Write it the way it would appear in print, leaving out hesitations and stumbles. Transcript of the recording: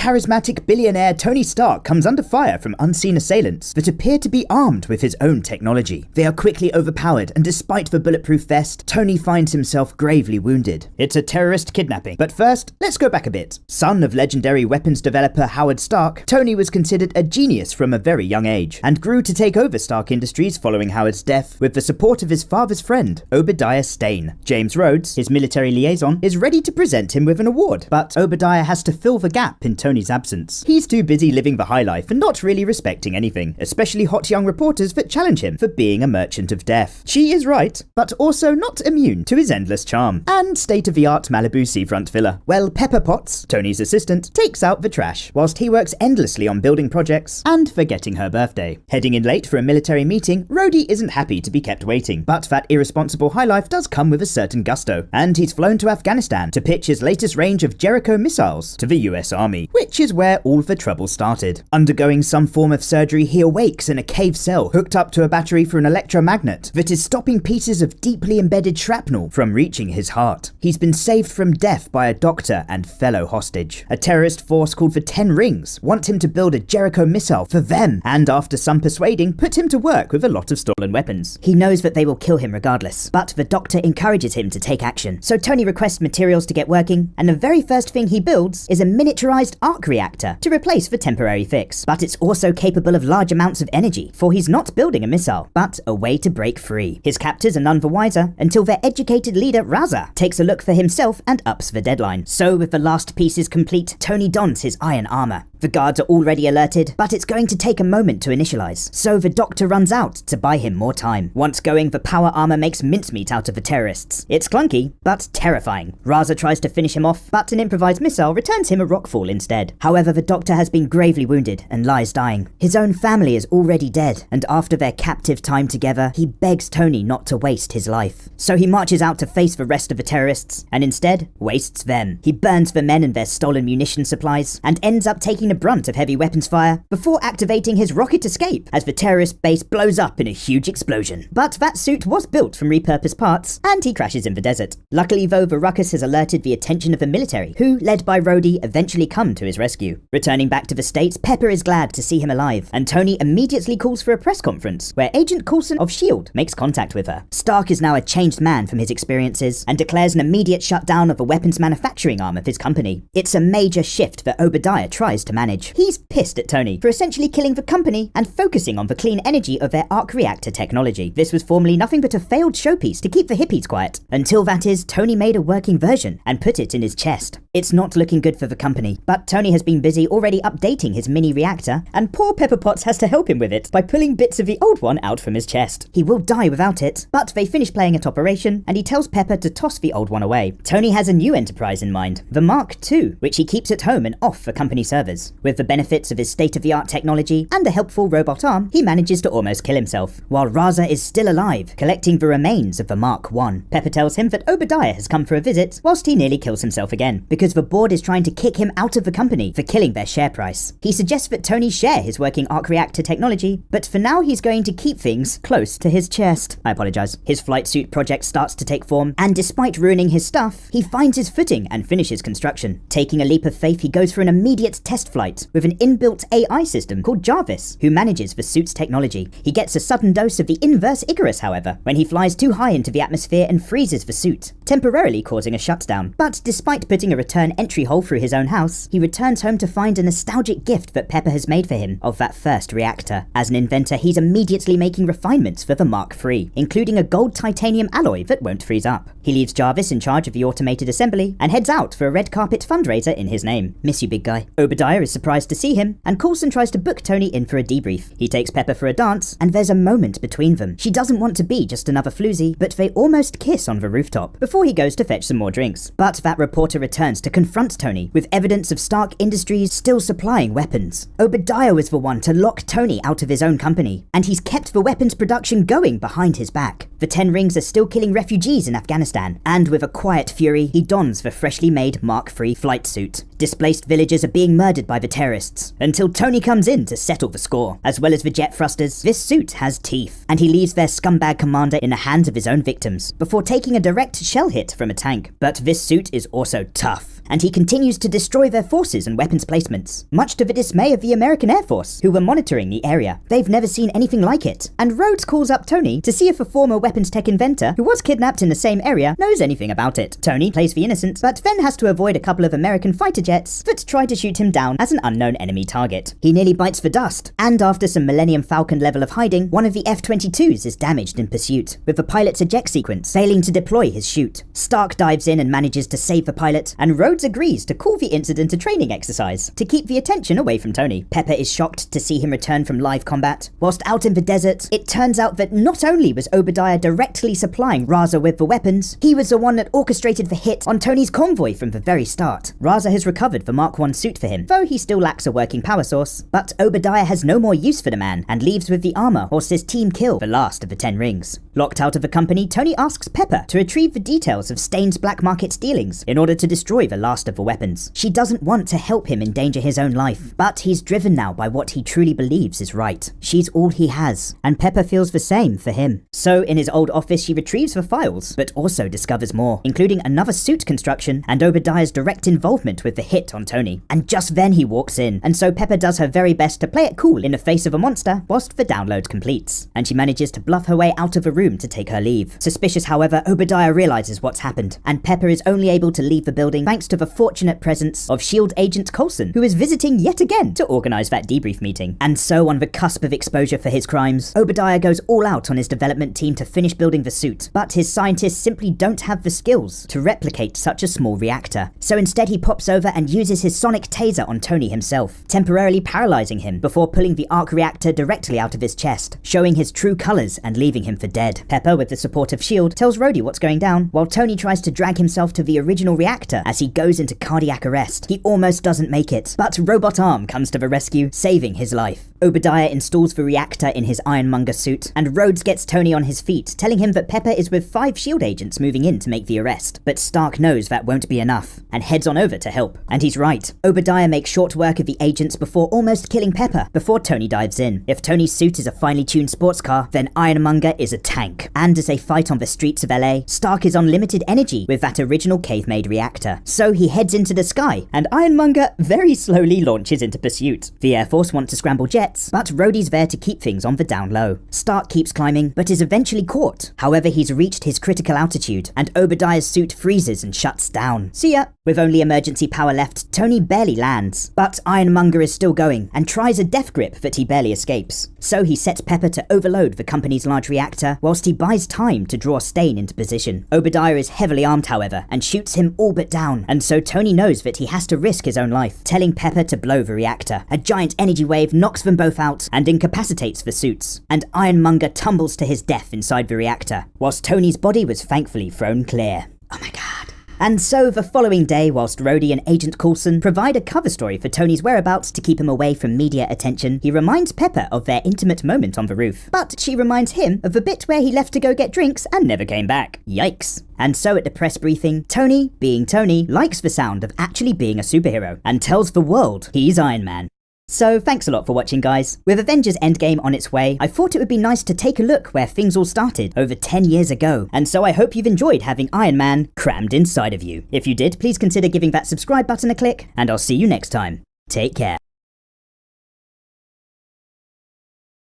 Charismatic billionaire Tony Stark comes under fire from unseen assailants that appear to be armed with his own technology. They are quickly overpowered, and despite the bulletproof vest, Tony finds himself gravely wounded. It's a terrorist kidnapping. But first, let's go back a bit. Son of legendary weapons developer Howard Stark, Tony was considered a genius from a very young age, and grew to take over Stark Industries following Howard's death with the support of his father's friend, Obadiah Stane. James Rhodes, his military liaison, is ready to present him with an award, but Obadiah has to fill the gap in Tony's absence. He's too busy living the high life and not really respecting anything, especially hot young reporters that challenge him for being a merchant of death. She is right, but also not immune to his endless charm and state-of-the-art Malibu seafront villa. Well, Pepper Potts, Tony's assistant, takes out the trash whilst he works endlessly on building projects and forgetting her birthday. Heading in late for a military meeting, Rhodey isn't happy to be kept waiting, but that irresponsible high life does come with a certain gusto, and he's flown to Afghanistan to pitch his latest range of Jericho missiles to the US Army, which is where all the trouble started. Undergoing some form of surgery, he awakes in a cave cell hooked up to a battery for an electromagnet that is stopping pieces of deeply embedded shrapnel from reaching his heart. He's been saved from death by a doctor and fellow hostage. A terrorist force called the 10 Rings want him to build a Jericho missile for them, and after some persuading, put him to work with a lot of stolen weapons. He knows that they will kill him regardless, but the doctor encourages him to take action. So Tony requests materials to get working, and the very first thing he builds is a miniaturized arc reactor to replace the temporary fix. But it's also capable of large amounts of energy, for he's not building a missile, but a way to break free. His captors are none the wiser until their educated leader Raza takes a look for himself and ups the deadline. So with the last pieces complete, Tony dons his iron armor. The guards are already alerted, but it's going to take a moment to initialize, so the doctor runs out to buy him more time. Once going, the power armor makes mincemeat out of the terrorists. It's clunky, but terrifying. Raza tries to finish him off, but an improvised missile returns him a rockfall instead. However, the doctor has been gravely wounded and lies dying. His own family is already dead, and after their captive time together, he begs Tony not to waste his life. So he marches out to face the rest of the terrorists, and instead wastes them. He burns the men and their stolen munition supplies, and ends up taking the brunt of heavy weapons fire before activating his rocket escape as the terrorist base blows up in a huge explosion. But that suit was built from repurposed parts, and he crashes in the desert. Luckily though, the ruckus has alerted the attention of the military, who, led by Rhodey, eventually come to his rescue. Returning back to the States, Pepper is glad to see him alive, and Tony immediately calls for a press conference, where Agent Coulson of S.H.I.E.L.D. makes contact with her. Stark is now a changed man from his experiences, and declares an immediate shutdown of the weapons manufacturing arm of his company. It's a major shift that Obadiah tries to manage. He's pissed at Tony for essentially killing the company and focusing on the clean energy of their arc reactor technology. This was formerly nothing but a failed showpiece to keep the hippies quiet, until that is, Tony made a working version and put it in his chest. It's not looking good for the company, but Tony has been busy already updating his mini reactor, and poor Pepper Potts has to help him with it by pulling bits of the old one out from his chest. He will die without it, but they finish playing at operation, and he tells Pepper to toss the old one away. Tony has a new enterprise in mind, the Mark II, which he keeps at home and off for company servers. With the benefits of his state-of-the-art technology and a helpful robot arm, he manages to almost kill himself, while Raza is still alive, collecting the remains of the Mark I. Pepper tells him that Obadiah has come for a visit, whilst he nearly kills himself again, because the board is trying to kick him out of the company for killing their share price. He suggests that Tony share his working arc reactor technology, but for now he's going to keep things close to his chest. I apologize. His flight suit project starts to take form, and despite ruining his stuff, he finds his footing and finishes construction. Taking a leap of faith, he goes for an immediate test flight with an inbuilt AI system called Jarvis, who manages the suit's technology. He gets a sudden dose of the inverse Icarus, however, when he flies too high into the atmosphere and freezes the suit, temporarily causing a shutdown. But despite putting a return entry hole through his own house, he returns home to find a nostalgic gift that Pepper has made for him of that first reactor. As an inventor, he's immediately making refinements for the Mark III, including a gold titanium alloy that won't freeze up. He leaves Jarvis in charge of the automated assembly and heads out for a red carpet fundraiser in his name. Miss you, big guy. Obadiah is surprised to see him, and Coulson tries to book Tony in for a debrief. He takes Pepper for a dance, and there's a moment between them. She doesn't want to be just another floozy, but they almost kiss on the rooftop before he goes to fetch some more drinks. But that reporter returns to confront Tony with evidence of Stark Industries still supplying weapons. Obadiah was the one to lock Tony out of his own company, and he's kept the weapons production going behind his back. The 10 Rings are still killing refugees in Afghanistan, and with a quiet fury, he dons the freshly made Mark III flight suit. Displaced villagers are being murdered by the terrorists, until Tony comes in to settle the score. As well as the jet thrusters, this suit has teeth, and he leaves their scumbag commander in the hands of his own victims, before taking a direct shell hit from a tank. But this suit is also tough. life, and he continues to destroy their forces and weapons placements, much to the dismay of the American Air Force, who were monitoring the area. They've never seen anything like it, and Rhodes calls up Tony to see if a former weapons tech inventor who was kidnapped in the same area knows anything about it. Tony plays the innocent, but then has to avoid a couple of American fighter jets that try to shoot him down as an unknown enemy target. He nearly bites the dust, and after some Millennium Falcon level of hiding, one of the F-22s is damaged in pursuit, with the pilot's eject sequence failing to deploy his chute. Stark dives in and manages to save the pilot, and Rhodes agrees to call the incident a training exercise to keep the attention away from Tony. Pepper is shocked to see him return from live combat. Whilst out in the desert, it turns out that not only was Obadiah directly supplying Raza with the weapons, he was the one that orchestrated the hit on Tony's convoy from the very start. Raza has recovered the Mark I suit for him, though he still lacks a working power source. But Obadiah has no more use for the man, and leaves with the armor whilst his team kill the last of the 10 rings. Locked out of the company, Tony asks Pepper to retrieve the details of Stain's black market dealings in order to destroy the last of the weapons. She doesn't want to help him endanger his own life, but he's driven now by what he truly believes is right. She's all he has, and Pepper feels the same for him. So in his old office, she retrieves the files, but also discovers more, including another suit construction and Obadiah's direct involvement with the hit on Tony. And just then he walks in, and so Pepper does her very best to play it cool in the face of a monster whilst the download completes, and she manages to bluff her way out of the room to take her leave. Suspicious, however, Obadiah realizes what's happened, and Pepper is only able to leave the building thanks to the fortunate presence of S.H.I.E.L.D. agent Coulson, who is visiting yet again to organize that debrief meeting. And so, on the cusp of exposure for his crimes, Obadiah goes all out on his development team to finish building the suit, but his scientists simply don't have the skills to replicate such a small reactor. So instead he pops over and uses his sonic taser on Tony himself, temporarily paralyzing him before pulling the arc reactor directly out of his chest, showing his true colors and leaving him for dead. Pepper, with the support of S.H.I.E.L.D., tells Rhodey what's going down, while Tony tries to drag himself to the original reactor as he goes into cardiac arrest. He almost doesn't make it, but Robot Arm comes to the rescue, saving his life. Obadiah installs the reactor in his Ironmonger suit, and Rhodes gets Tony on his feet, telling him that Pepper is with 5 S.H.I.E.L.D. agents moving in to make the arrest. But Stark knows that won't be enough, and heads on over to help. And he's right. Obadiah makes short work of the agents before almost killing Pepper, before Tony dives in. If Tony's suit is a finely tuned sports car, then Ironmonger is a tank. And as they fight on the streets of LA, Stark is on limited energy with that original cave-made reactor. So he heads into the sky, and Ironmonger very slowly launches into pursuit. The Air Force want to scramble jets, but Rhodey's there to keep things on the down low. Stark keeps climbing, but is eventually caught. However, he's reached his critical altitude, and Obadiah's suit freezes and shuts down. See ya! With only emergency power left, Tony barely lands. But Ironmonger is still going, and tries a death grip that he barely escapes. So he sets Pepper to overload the company's large reactor, whilst he buys time to draw Stain into position. Obadiah is heavily armed, however, and shoots him all but down, and so Tony knows that he has to risk his own life, telling Pepper to blow the reactor. A giant energy wave knocks them both out and incapacitates the suits, and Ironmonger tumbles to his death inside the reactor, whilst Tony's body was thankfully thrown clear. Oh my god. And so the following day, whilst Rhodey and Agent Coulson provide a cover story for Tony's whereabouts to keep him away from media attention, he reminds Pepper of their intimate moment on the roof. But she reminds him of the bit where he left to go get drinks and never came back. Yikes. And so at the press briefing, Tony, being Tony, likes the sound of actually being a superhero and tells the world he's Iron Man. So thanks a lot for watching, guys. With Avengers Endgame on its way, I thought it would be nice to take a look where things all started over 10 years ago. And so I hope you've enjoyed having Iron Man crammed inside of you. If you did, please consider giving that subscribe button a click, and I'll see you next time. Take care.